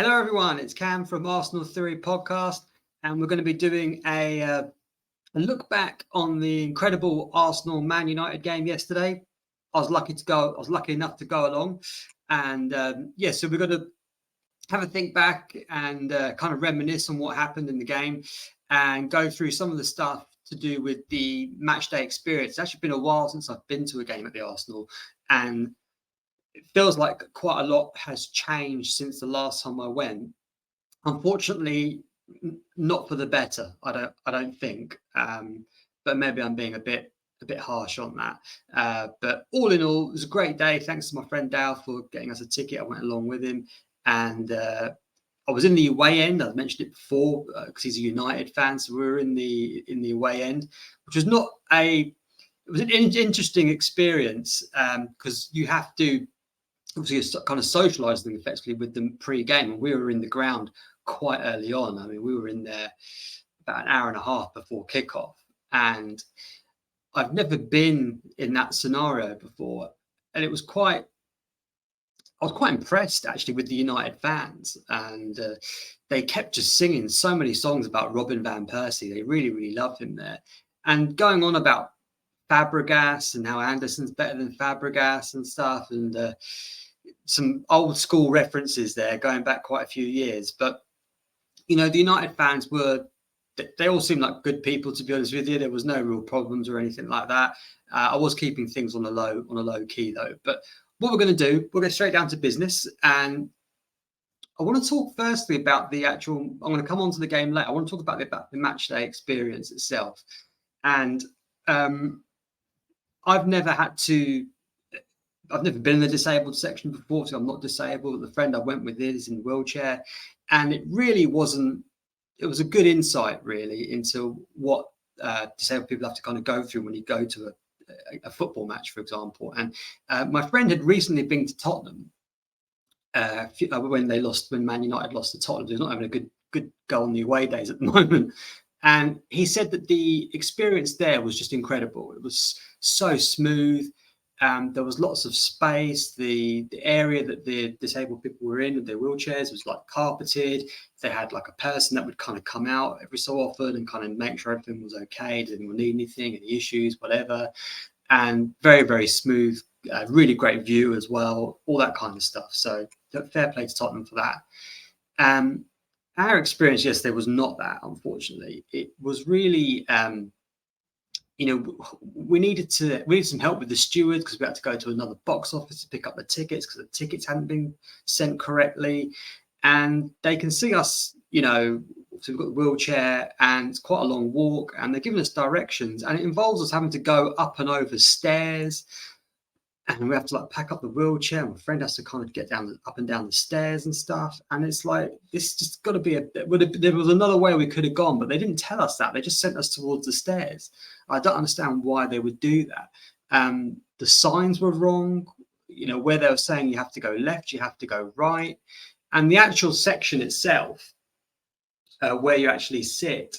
Hello, everyone. It's Cam from Arsenal Theory Podcast, and we're going to be doing a look back on the incredible Arsenal Man United game yesterday. I was lucky enough to go along, and so we're going to have a think back and kind of reminisce on what happened in the game, and go through some of the stuff to do with the match day experience. It's actually been a while since I've been to a game at the Arsenal, and it feels like quite a lot has changed since the last time I went. Unfortunately, not for the better. I don't think. But maybe I'm being a bit harsh on that. But all in all, it was a great day. Thanks to my friend Dal for getting us a ticket. I went along with him, and I was in the away end. I've mentioned it before because he's a United fan, so we were in the away end, which was not a. It was an interesting experience because you have to obviously kind of socialising effectively with them pre-game, and we were in the ground quite early on. I mean, we were in there about an hour and a half before kickoff, and I've never been in that scenario before, and I was quite impressed actually with the United fans, and they kept just singing so many songs about Robin van Persie. They really loved him there, and going on about Fabregas and how Anderson's better than Fabregas and stuff, and some old school references there going back quite a few years. But the United fans they all seemed like good people, to be honest with you. There was no real problems or anything like that. I was keeping things on a low key though. But what we're going to do, we'll get straight down to business, and I want to talk firstly about the actual. I'm going to come on to the game later. I want to talk about the match day experience itself, and I've never been in the disabled section before, so I'm not disabled. The friend I went with is in a wheelchair, and it really wasn't. It was a good insight, really, into what disabled people have to kind of go through when you go to a football match, for example. And my friend had recently been to Tottenham when Man United lost to Tottenham. They're not having a good go on the away days at the moment. And he said that the experience there was just incredible. It was so smooth. There was lots of space. The area that the disabled people were in with their wheelchairs was like carpeted. They had like a person that would kind of come out every so often and kind of make sure everything was okay. Did anyone need anything, any issues, whatever. And very smooth, really great view as well, all that kind of stuff. So fair play to Tottenham for that. Our experience yesterday was not that, unfortunately. It was really... we needed some help with the stewards because we had to go to another box office to pick up the tickets because the tickets hadn't been sent correctly. And they can see us, so we've got the wheelchair and it's quite a long walk, and they're giving us directions, and it involves us having to go up and over stairs, and we have to like pack up the wheelchair. My friend has to kind of get up and down the stairs and stuff. And it's like, this just got to be there was another way we could have gone, but they didn't tell us that. They just sent us towards the stairs. I don't understand why they would do that. The signs were wrong, where they were saying you have to go left, you have to go right. And the actual section itself, where you actually sit,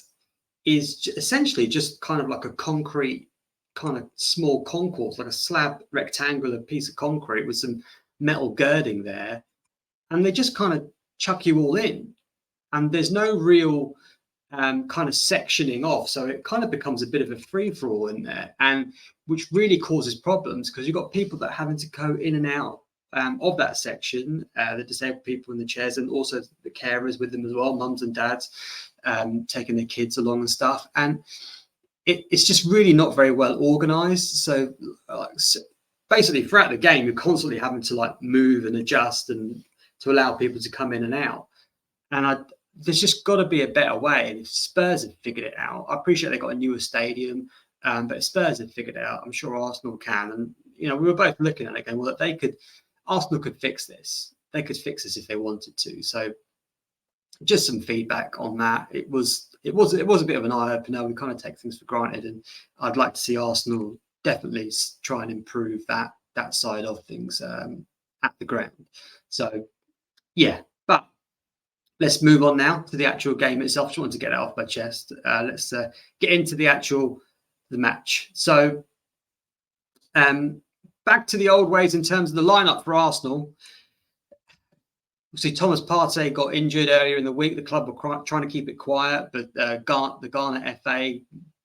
is essentially just kind of like a concrete kind of small concourse, like a slab rectangular piece of concrete with some metal girding there, and they just kind of chuck you all in, and there's no real kind of sectioning off, so it kind of becomes a bit of a free-for-all in there, and which really causes problems because you've got people that are having to go in and out of that section, the disabled people in the chairs, and also the carers with them as well, mums and dads taking their kids along and stuff, and it's just really not very well organized. So basically throughout the game, you're constantly having to like move and adjust and to allow people to come in and out. And there's just got to be a better way. And if Spurs had figured it out, I appreciate they got a newer stadium, but if Spurs had figured it out, I'm sure Arsenal can. And, we were both looking at it going, well, Arsenal could fix this. They could fix this if they wanted to. So just some feedback on that. It was a bit of an eye-opener. We kind of take things for granted, and I'd like to see Arsenal definitely try and improve that side of things at the ground. So, yeah, but let's move on now to the actual game itself. I just wanted to get it off my chest. Let's get into the match. So, back to the old ways in terms of the lineup for Arsenal. See, Thomas Partey got injured earlier in the week. The club were trying to keep it quiet, but the Ghana FA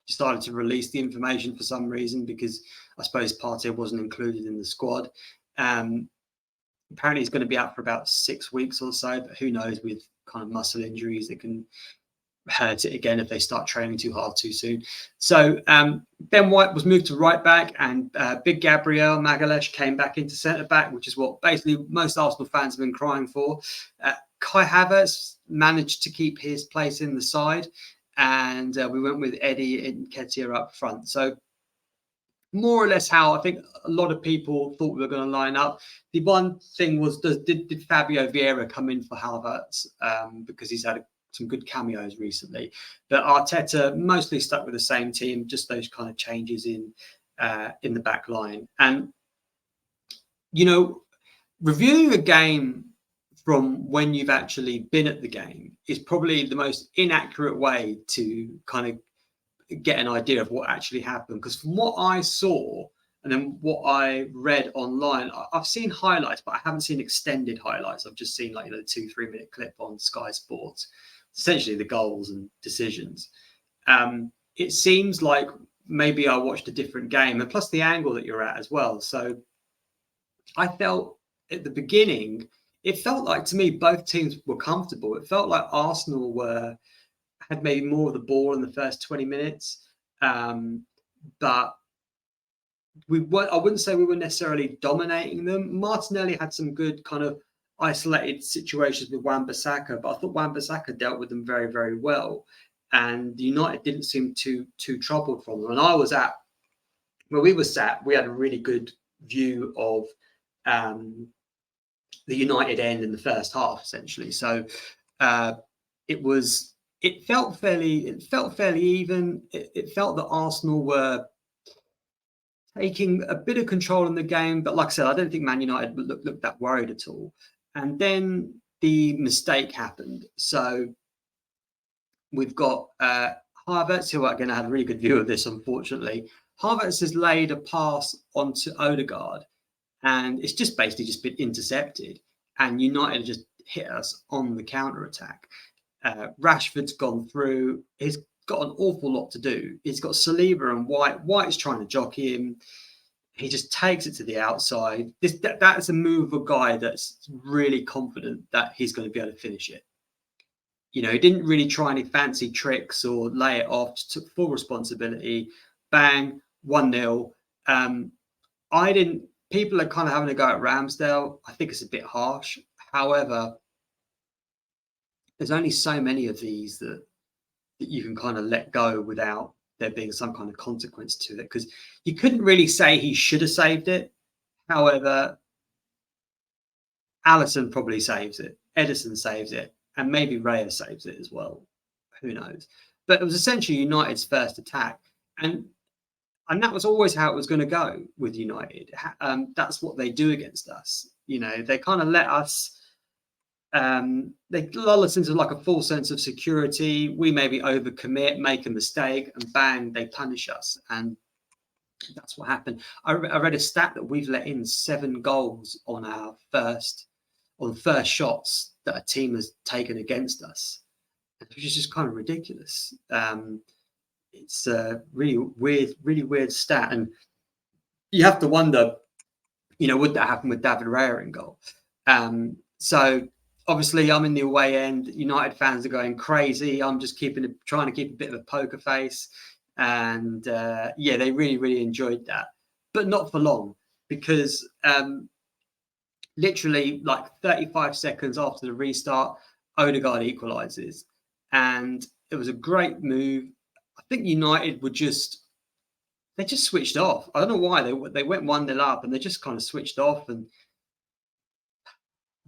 decided to release the information for some reason, because I suppose Partey wasn't included in the squad. Apparently he's going to be out for about 6 weeks or so, but who knows, with kind of muscle injuries, it can hurt it again if they start training too hard too soon. So Ben White was moved to right back, and Big Gabriel Magalhaes came back into centre back, which is what basically most Arsenal fans have been crying for. Kai Havertz managed to keep his place in the side, and we went with Eddie Nketiah up front. So more or less how I think a lot of people thought we were going to line up. The one thing was, did Fabio Vieira come in for Havertz, because he's had some good cameos recently. But Arteta mostly stuck with the same team, just those kind of changes in the back line. And, you know, reviewing a game from when you've actually been at the game is probably the most inaccurate way to kind of get an idea of what actually happened, because from what I saw and then what I read online, I've seen highlights, but I haven't seen extended highlights. I've just seen, like, 2-3 minute clip on Sky Sports, essentially the goals and decisions. It seems like maybe I watched a different game, and plus the angle that you're at as well. So I felt at the beginning, it felt like, to me, both teams were comfortable. It felt like Arsenal had maybe more of the ball in the first 20 minutes. But I wouldn't say we were necessarily dominating them. Martinelli had some good kind of isolated situations with Wan-Bissaka, but I thought Wan-Bissaka dealt with them very, very well. And United didn't seem too troubled from them. And I was at where we were sat, we had a really good view of the United end in the first half, essentially. So it felt fairly even. It felt that Arsenal were taking a bit of control in the game, but like I said, I don't think Man United looked that worried at all. And then the mistake happened. So we've got Havertz, who are going to have a really good view of this, unfortunately. Havertz has laid a pass onto Odegaard, and it's just basically just been intercepted. And United just hit us on the counter-attack. Rashford's gone through. He's got an awful lot to do. He's got Saliba and White. White's trying to jockey him. He just takes it to the outside. That is a move of a guy that's really confident that he's going to be able to finish it. He didn't really try any fancy tricks or lay it off, just took full responsibility. Bang, 1-0. People are kind of having a go at Ramsdale. I think it's a bit harsh. However, there's only so many of these that you can kind of let go without there being some kind of consequence to it, because you couldn't really say he should have saved it. However, Alisson probably saves it, Edison saves it, and maybe Raya saves it as well. Who knows? But it was essentially United's first attack, and that was always how it was going to go with United. That's what they do against us. They kind of let us. They lull us into like a full sense of security. We maybe overcommit, make a mistake, and bang, they punish us. And that's what happened. I read a stat that we've let in 7 goals on our first shots that a team has taken against us, which is just kind of ridiculous. It's a really weird stat, and you have to wonder, would that happen with David Raya in goal? So obviously, I'm in the away end. United fans are going crazy. I'm just trying to keep a bit of a poker face. And they really enjoyed that. But not for long, because literally like 35 seconds after the restart, Odegaard equalises. And it was a great move. I think United they just switched off. I don't know why. They went 1-0 up, and they just kind of switched off and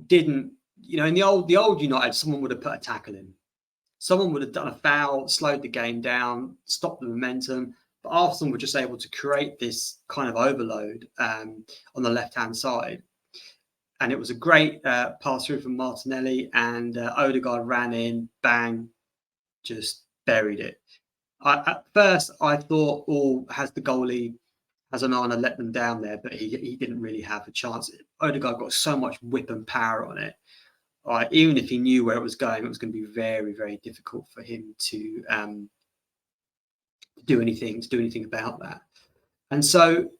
didn't. In the old United, someone would have put a tackle in. Someone would have done a foul, slowed the game down, stopped the momentum. But Arsenal were just able to create this kind of overload on the left-hand side. And it was a great pass through from Martinelli, and Odegaard ran in, bang, just buried it. At first, I thought, has the goalie, has Onana let them down there? But he didn't really have a chance. Odegaard got so much whip and power on it. even if he knew where it was going to be very, very difficult for him to do anything about that. And so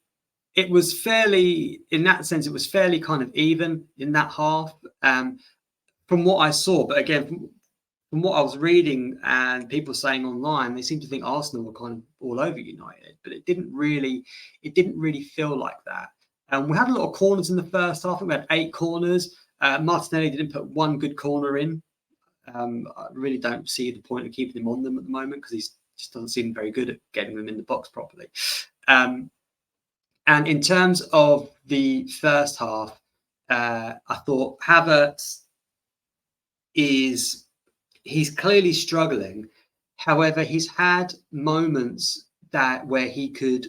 it was fairly, in that sense, it was fairly kind of even in that half, from what I saw. But again, from what I was reading and people saying online, they seemed to think Arsenal were kind of all over United, but it didn't really feel like that. We had a lot of corners in the first half. We had 8 corners. Martinelli didn't put one good corner in. I really don't see the point of keeping him on them at the moment, because he just doesn't seem very good at getting them in the box properly. And in terms of the first half, I thought Havertz he's clearly struggling. However, he's had moments where he could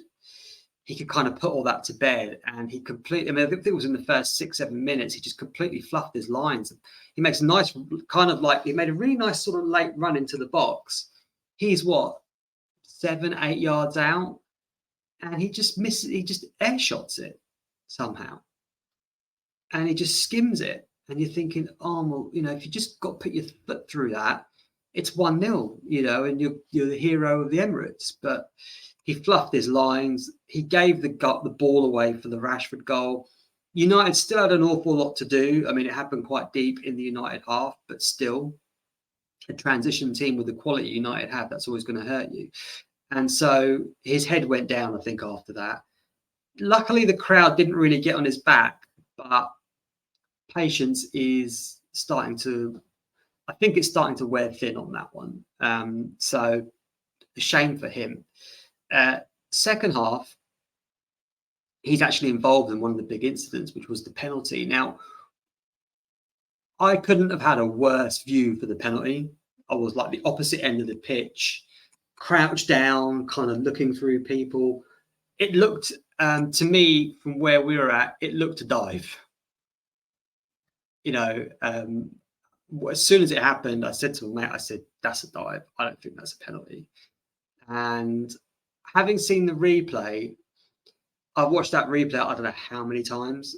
kind of put all that to bed, and he completely, I mean, I think it was in the first 6-7 minutes, he just completely fluffed his lines. He makes a nice kind of he made a really nice sort of late run into the box. He's 7-8 yards out, and he just misses, he just air shots it somehow, and he just skims it. And you're thinking, oh, well, if you just got to put your foot through that, it's 1-0, and you're the hero of the Emirates. But he fluffed his lines. He gave the ball away for the Rashford goal. United still had an awful lot to do. I mean, it happened quite deep in the United half, but still, a transition team with the quality United have, that's always going to hurt you. And so his head went down, I think, after that. Luckily, the crowd didn't really get on his back, but patience is starting to, I think it's starting to wear thin on that one. So a shame for him. Second half, he's actually involved in one of the big incidents, which was the penalty. Now, I couldn't have had a worse view for the penalty. I was like the opposite end of the pitch, crouched down, kind of looking through people. It looked, to me, from where we were at, it looked a dive. As soon as it happened, I said to my mate, I said, that's a dive. I don't think that's a penalty. And having seen the replay, I've watched that replay, I don't know how many times.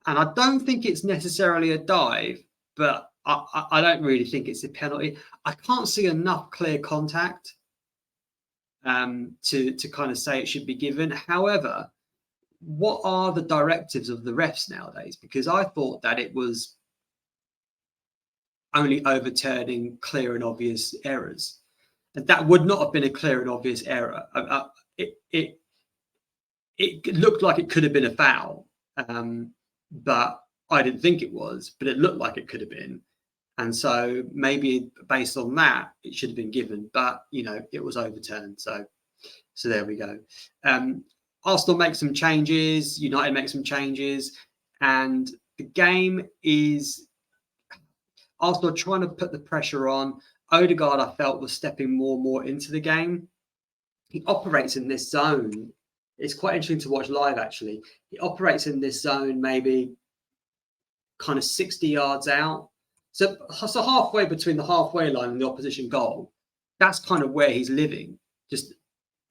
And I don't think it's necessarily a dive, but I don't really think it's a penalty. I can't see enough clear contact to kind of say it should be given. However, what are the directives of the refs nowadays? Because I thought that it was only overturning clear and obvious errors. And that would not have been a clear and obvious error. It looked like it could have been a foul, but I didn't think it was, but it looked like it could have been. And so maybe based on that, it should have been given, but, it was overturned. So there we go. Arsenal make some changes, United make some changes, and the game is Arsenal trying to put the pressure on. Odegaard, I felt, was stepping more and more into the game. He operates in this zone. It's quite interesting to watch live, actually. He operates in this zone maybe kind of 60 yards out. So halfway between the halfway line and the opposition goal, that's kind of where he's living, just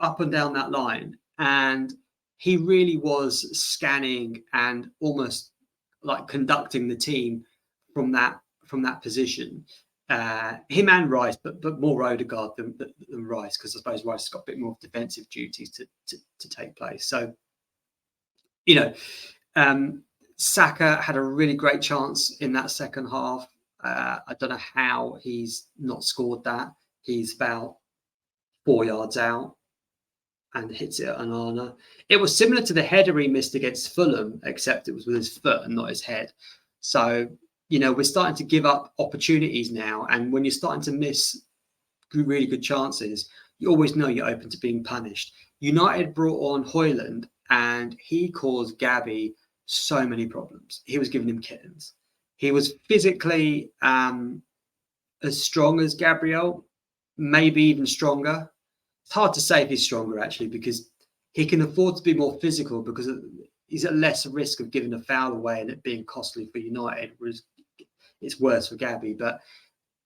up and down that line. And he really was scanning and almost like conducting the team from that position. Him and Rice, but more Odegaard than Rice, because I suppose Rice has got a bit more defensive duties to take place. So, Saka had a really great chance in that second half. I don't know how he's not scored that. He's about 4 yards out and hits it at Onana. It was similar to the header he missed against Fulham, except it was with his foot and not his head. So, we're starting to give up opportunities now. And when you're starting to miss really good chances, you always know you're open to being punished. United brought on Højlund, and he caused Gabby so many problems. He was giving him kittens. He was physically as strong as Gabriel, maybe even stronger. It's hard to say if he's stronger, actually, because he can afford to be more physical because he's at less risk of giving a foul away and it being costly for United, whereas it's worse for Gabby. But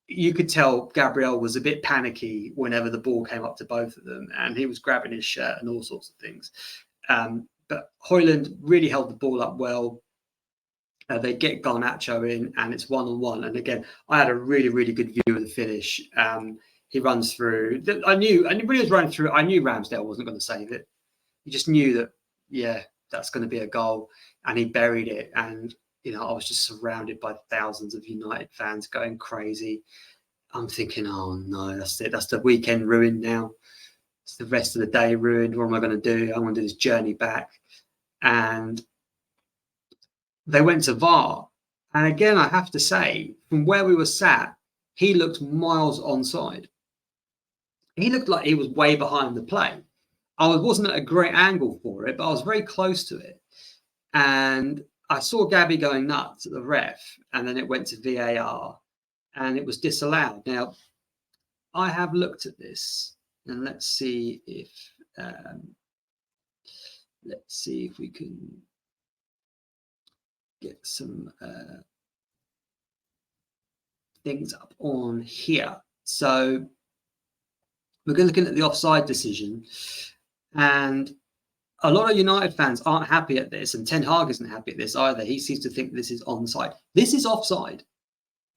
you could tell Gabriel was a bit panicky whenever the ball came up to both of them, and he was grabbing his shirt and all sorts of things. But Højlund really held the ball up well. They get Garnacho in, and it's 1-on-1. And again, I had a really, really good view of the finish. He runs through. I knew when he was running through, I knew Ramsdale wasn't going to save it. You just knew that, yeah, that's going to be a goal. And he buried it. And, you know, I was just surrounded by thousands of United fans going crazy. I'm thinking, oh no, that's it. That's the weekend ruined now. It's the rest of the day ruined. What am I going to do? I'm going to do this journey back. And they went to VAR. And again, I have to say, from where we were sat, he looked miles onside. He looked like he was way behind the play. I wasn't at a great angle for it, but I was very close to it. And I saw Gabby going nuts at the ref, and then it went to VAR, and it was disallowed. Now, I have looked at this, and let's see if we can get some things up on here. So we're looking at the offside decision, and a lot of United fans aren't happy at this, and Ten Hag isn't happy at this either. He seems to think this is onside. This is offside.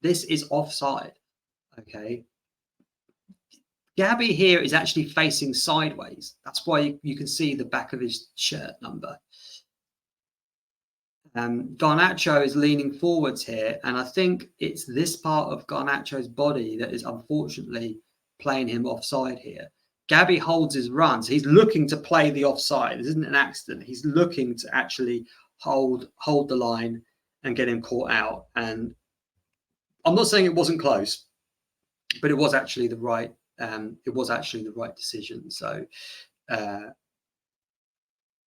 This is offside. Okay. Gabby here is actually facing sideways. That's why you can see the back of his shirt number. Garnacho is leaning forwards here, and I think it's this part of Garnacho's body that is unfortunately playing him offside here. Gabby holds his run, so he's looking to play the offside. This isn't an accident. He's looking to actually hold the line and get him caught out. And I'm not saying it wasn't close, but it was actually the right. It was actually the right decision. So,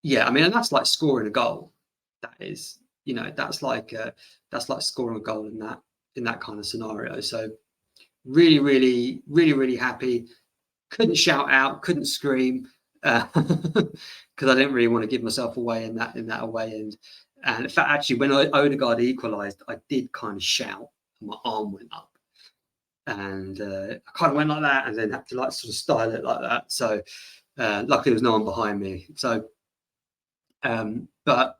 yeah, I mean, and that's like scoring a goal. That is, you know, that's like scoring a goal in that kind of scenario. So, really, really, really, really happy. Couldn't shout out, couldn't scream, because I didn't really want to give myself away in that away end. And in fact, actually, when Odegaard equalised, I did kind of shout, and my arm went up, and I kind of went like that, and then had to like sort of style it like that. So luckily, there was no one behind me. So, but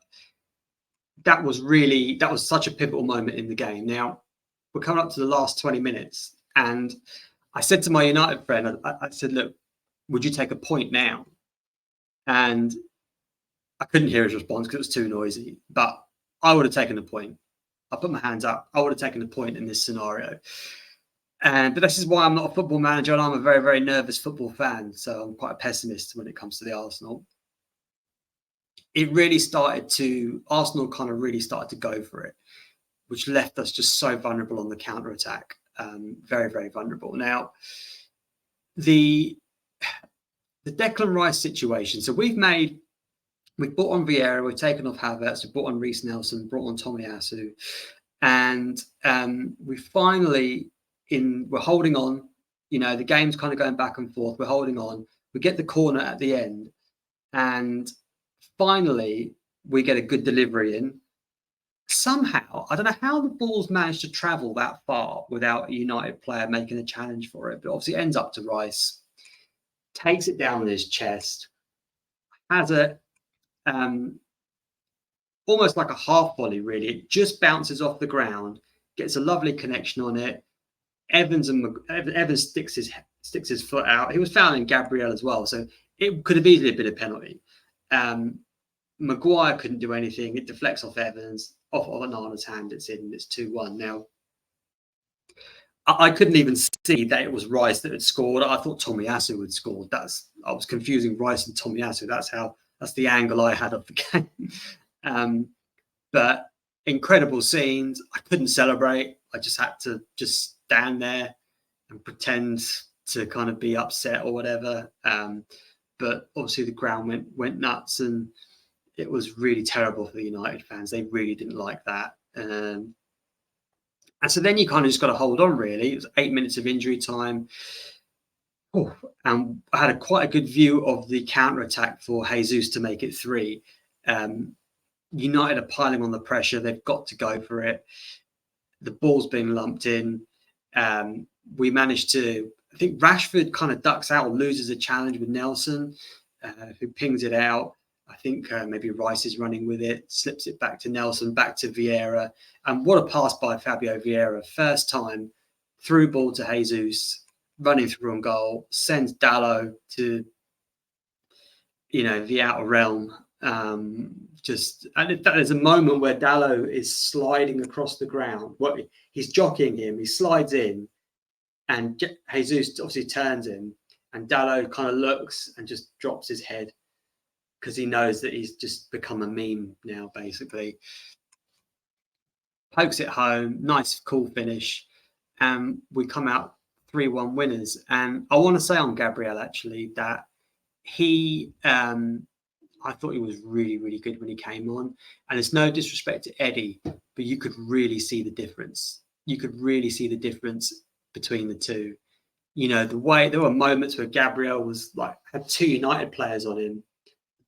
that was such a pivotal moment in the game. Now we're coming up to the last 20 minutes, and I said to my United friend, I said, look, would you take a point now? And I couldn't hear his response because it was too noisy, but I would have taken a point. I put my hands up. I would have taken a point in this scenario. But this is why I'm not a football manager, and I'm a very, very nervous football fan. So I'm quite a pessimist when it comes to the Arsenal. Arsenal kind of really started to go for it, which left us just so vulnerable on the counter-attack. Very, very vulnerable. Now, the Declan Rice situation. So we've brought on Vieira, we've taken off Havertz, we've brought on Reece Nelson, brought on Tomiyasu, and we're holding on. You know, the game's kind of going back and forth. We're holding on. We get the corner at the end, and finally we get a good delivery in. Somehow, I don't know how the ball's managed to travel that far without a United player making a challenge for it, but obviously it ends up to Rice, takes it down on his chest, has a almost like a half volley, really. It just bounces off the ground, gets a lovely connection on it. Evans sticks his foot out. He was fouling Gabriel as well, so it could have easily been a penalty. Maguire couldn't do anything. It deflects off Evans, off Onana's hand. It's in. It's 2-1. Now, I couldn't even see that it was Rice that had scored. I thought Tomiyasu had scored. I was confusing Rice and Tomiyasu. That's the angle I had of the game. But incredible scenes. I couldn't celebrate. I just had to just stand there and pretend to kind of be upset or whatever. But obviously the ground went nuts, and it was really terrible for the United fans. They really didn't like that. And so then you kind of just got to hold on, really. It was 8 minutes of injury time. And I had quite a good view of the counter-attack for Jesus to make it 3. United are piling on the pressure. They've got to go for it. The ball's being lumped in. We managed to, I think Rashford kind of ducks out or loses a challenge with Nelson, who pings it out. I think maybe Rice is running with it, slips it back to Nelson, back to Vieira. And what a pass by Fabio Vieira. First time, through ball to Jesus, running through on goal, sends Dalot to, the outer realm. And in fact, there's a moment where Dalot is sliding across the ground. He's jockeying him, he slides in, and Jesus obviously turns him, and Dalot kind of looks and just drops his head, because he knows that he's just become a meme now, basically. Pokes it home, nice, cool finish. And we come out 3-1 winners. And I want to say on Gabriel, actually, that I thought he was really, really good when he came on. And it's no disrespect to Eddie, but you could really see the difference. You could really see the difference between the two. The way there were moments where Gabriel was had 2 United players on him.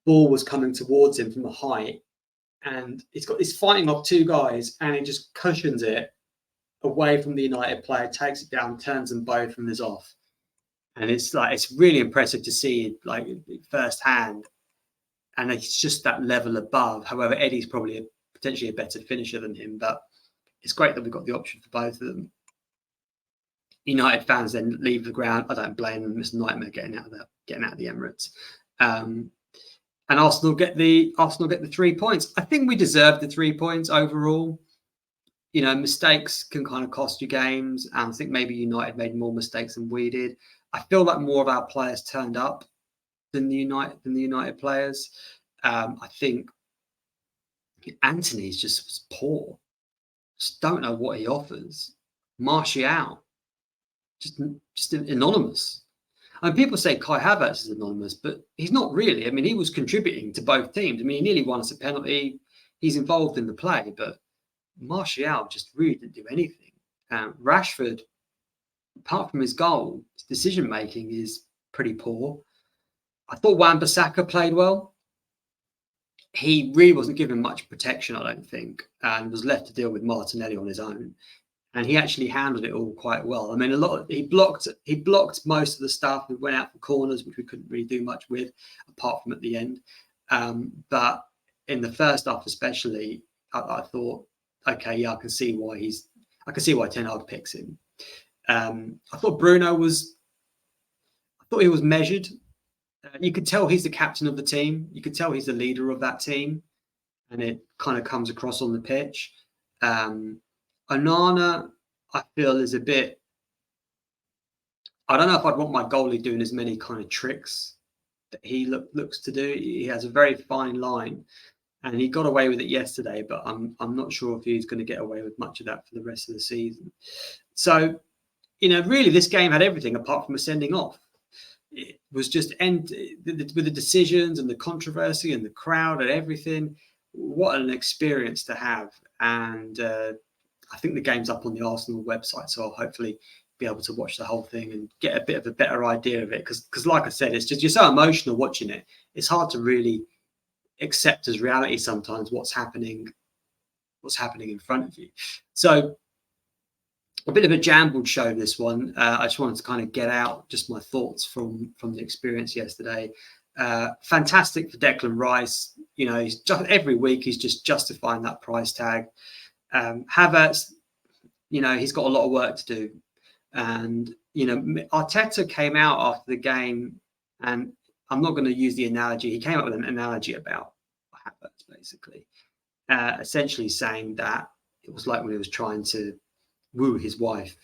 Ball was coming towards him from a height, and he's fighting off 2 guys, and he just cushions it away from the United player, takes it down, turns them both, and is off. And it's really impressive to see firsthand. And it's just that level above. However, Eddie's probably potentially a better finisher than him, but it's great that we've got the option for both of them. United fans then leave the ground. I don't blame them. It's a nightmare getting out of the Emirates. And Arsenal get the 3 points. I think we deserve the 3 points overall. Mistakes can kind of cost you games, and I think maybe United made more mistakes than we did. I feel like more of our players turned up than the United players. I think Anthony's just was poor. Just don't know what he offers. Martial, just anonymous. People say Kai Havertz is anonymous, but he's not really. He was contributing to both teams. He nearly won us a penalty. He's involved in the play, but Martial just really didn't do anything. Rashford, apart from his goal, his decision-making is pretty poor. I thought Wan-Bissaka played well. He really wasn't given much protection, I don't think, and was left to deal with Martinelli on his own. And he actually handled it all quite well. He blocked most of the stuff. We went out for corners, which we couldn't really do much with, apart from at the end. But in the first half, especially, I thought, okay, yeah, I can see why Ten Hag picks him. I thought he was measured. You could tell he's the captain of the team. You could tell he's the leader of that team, and it kind of comes across on the pitch. Onana, I feel, is a bit. I don't know if I'd want my goalie doing as many kind of tricks that he looks to do. He has a very fine line, and he got away with it yesterday. But I'm not sure if he's going to get away with much of that for the rest of the season. So, really, this game had everything apart from a sending off. It was just with the decisions and the controversy and the crowd and everything. What an experience to have! And I think the game's up on the Arsenal website, so I'll hopefully be able to watch the whole thing and get a bit of a better idea of it. Because like I said, it's just, you're so emotional watching it. It's hard to really accept as reality sometimes what's happening in front of you. So a bit of a jambled show, this one. I just wanted to kind of get out just my thoughts from the experience yesterday. Fantastic for Declan Rice. He's just every week he's just justifying that price tag. Havertz, he's got a lot of work to do. And, Arteta came out after the game, and I'm not going to use the analogy. He came up with an analogy about Havertz, basically, essentially saying that it was like when he was trying to woo his wife,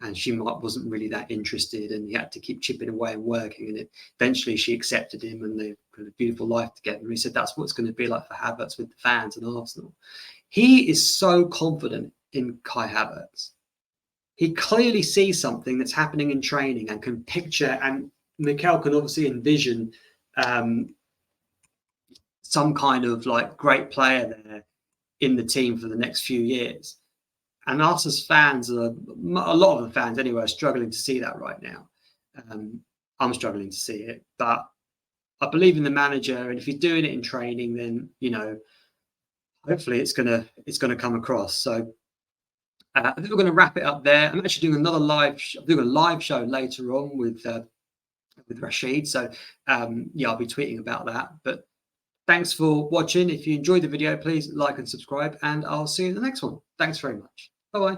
and she wasn't really that interested, and he had to keep chipping away and working, and eventually she accepted him, and they've got a beautiful life together. And he said that's what it's going to be like for Havertz with the fans and Arsenal. He is so confident in Kai Havertz. He clearly sees something that's happening in training and can picture, and Mikel can obviously envision some kind of great player there in the team for the next few years. And us as fans, a lot of the fans anyway, are struggling to see that right now. I'm struggling to see it, but I believe in the manager, and if he's doing it in training, then hopefully it's gonna come across. So I think we're going to wrap it up there. I'm actually doing another live show later on with Rashid. So I'll be tweeting about that. But Thanks for watching. If you enjoyed the video, please like and subscribe, and I'll see you in the next one. Thanks very much. Bye-bye.